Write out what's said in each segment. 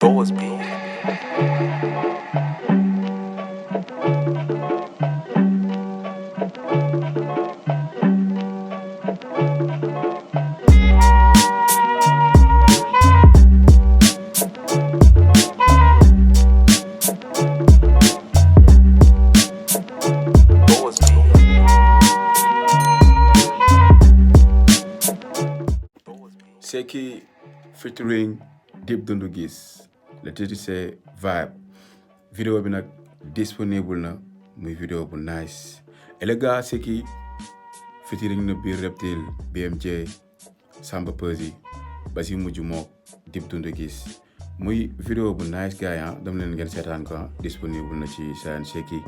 Doors be. Doors be. Seki featuring Doundou Guiss le titre c'est Vibe vidéo bi nag disponible na muy vidéo bu nice et le gars Seki featuring na biir Reptile BMJ Samba Peuzzi ba si mujj mook Doundou Guiss muy vidéo bu nice gars yi dama leen ngeen seetaan ko disponible na ci seen Seki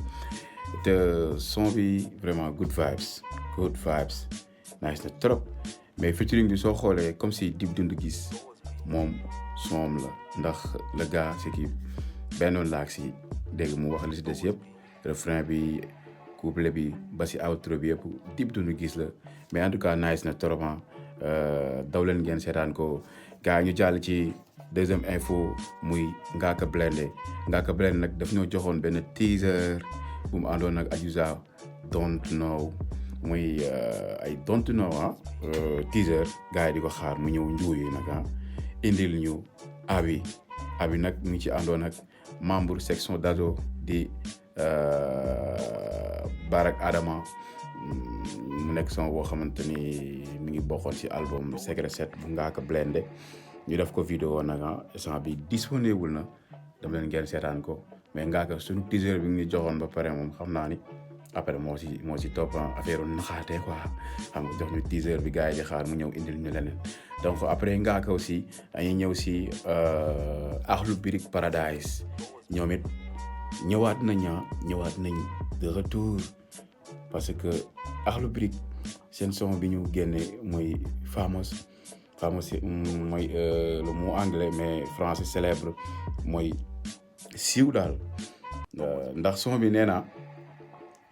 te son bi vraiment good vibes nice na trop mais featuring bi soo xoolee comme si Doundou Guiss moom soom la ndax le gars c'est qui benn laak si dégg mu wax li si des yëpp refrain bi couplet bi ba si outro bi yëpp Doundou Guiss la mais en tout cas nice na trop daw leen ngeen seetaan ko gars ñu jàll ci deuxième info muy Ngaaka Blindé nag daf ñoo joxoon benn teaser bu mu àndoon ak Adiouza don't know muy ay don't know teaser gars yi di ko xaar mu ñëw njuuyi nag indil ñu abi nag mu ngi ci àndoon ak membre section d'ado di Barak Adama mu nekk son boo xamante ni mi ngi bokkoon ci album Secret 7 bu Ngaaka Blindé ñu def ko vidéo nag instant bi disponible na dama leen ngeen seetaan ko mais Ngaaka suñu teaser bi ngi joxoon ba pare moom xam naa ni après moo ci topp affaire naxaatee quoi xam nga jox ñu teaser bi gars yi di xaar mu ñëw indil ñu leneen donc après Ngaaka aussi dañuy ñëw si Akhlou Paradise ñoom it ñëwaat nañ de retour parce que Akhlou seen son bi ñu génne mooy famous mooy le mot anglais mais français célèbre mooy siiw daal ndax son bi nee na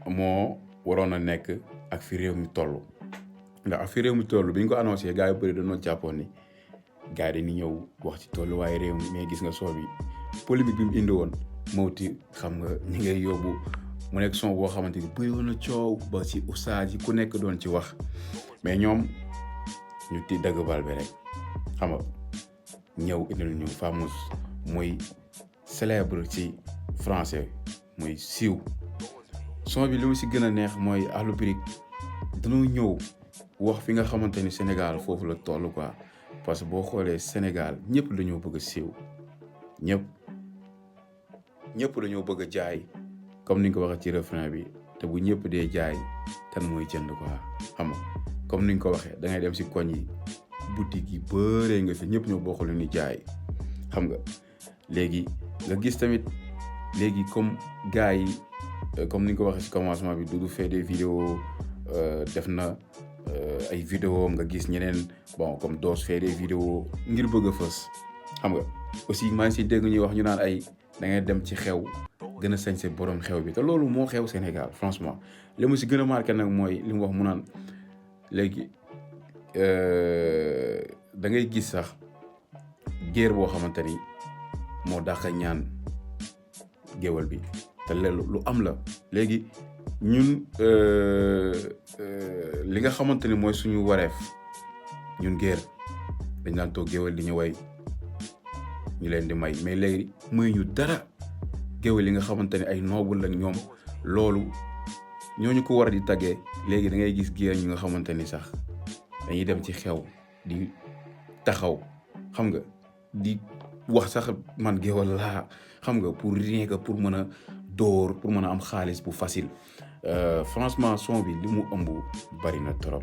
moo waroon a nekk ak fi réew mi toll ndax ak fi réew mi toll bi ñu ko annoncé gars yu bëri dañoo jàppoon ni gars yi dañuy ñëw wax ci tollu waaye réew mi mais gis nga son bi polémique bi mu indi woon mawti xam nga ñi ngay yóbbu mu nekk son boo xamante ni bëri woon na coow ba ci oustaz yi ku nekk doon ci wax mais ñoom ñu ti dagg bal bi rek xam nga ñëw indil ñu famous muy célèbre ci français muy siiw son bi li mu si gën a neex mooy Akhlou dañoo ñëw wax fi nga xamante ni Sénégal foofu la toll quoi parce que boo xoolee Sénégal ñëpp dañoo bëgg a siiw ñëpp dañoo bëgg a jaay comme ni nga ko waxee ci refrain bi te bu ñëpp dee jaay kan mooy jënd quoi xam nga comme ni nga ko waxee da ngay dem si koñ yi boutique yi bëree nga fi ñëpp ñoo bokk lu ni jaay xam nga léegi nga gis tamit léegi comme gars yi comme ni nga ko waxee ci commencement bi Doudou fait des vidéos def na ay vidéos nga gis ñeneen bon comme Doos fait des vidéos ngir bëgg a fës xam nga aussi maa ngi si dégg ñuy wax ñu naan ay da ngay dem ci xew gën a sañse borom xew bi te loolu moo xew Sénégal franchement li mu si gën a marqué nag mooy li mu wax mu naan léegi da ngay gis sax géer boo xamante ni moo dàq ñaan géwal bi te lu am la léegi ñun li nga xamante ni mooy suñu wareef ñun géer dañ daan toog géwal di ñu way ñu leen di may mais léegi muy ñu dara géwal yi nga xamante ni ay noble lañ ñoom loolu ñooñu ko war a di taggee léegi da ngay gis géer ñu nga xamante ni sax dañuy dem ci xew di taxaw xam nga di wax sax man géwal laa xam nga pour rien que pour mën a dóor pour mën a am xaalis bu facile franchement son bi li mu ëmb bari na trop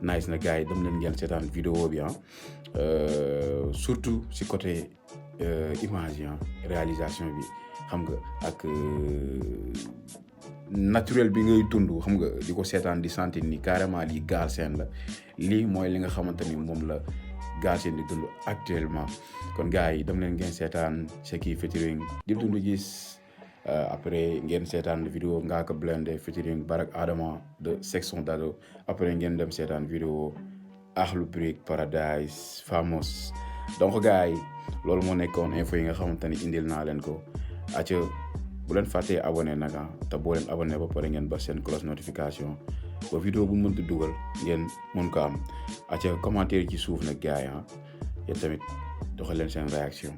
nice na gars yi dem leen ngeen seetaan vidéo bi surtout si côté image réalisation bi xam nga ak naturel bi ngay dund xam nga di ko seetaan di sentir ni carrément lii Galsen la lii mooy li nga xamante ni moom la Galsen di dund actuellement kon gars yi dem leen ngeen seetaan Seki featuring Doundou Guiss après ngeen seetaan vidéo Ngaaka Blindé featuring Barak Adama de section d'ado après ngeen dem seetaan vidéo Akhlou Paradise famous donc gars yi loolu moo nekkoon info yi nga xamante ni indil naa leen ko acca bu leen fàttee abonné nag te boo leen abonné ba pare ngeen ba seen cloche notification ba vidéo bu mënti dugal ngeen mun ko am acca commentaire ci suuf nag gars yi yéen tamit doxal leen seen réaction.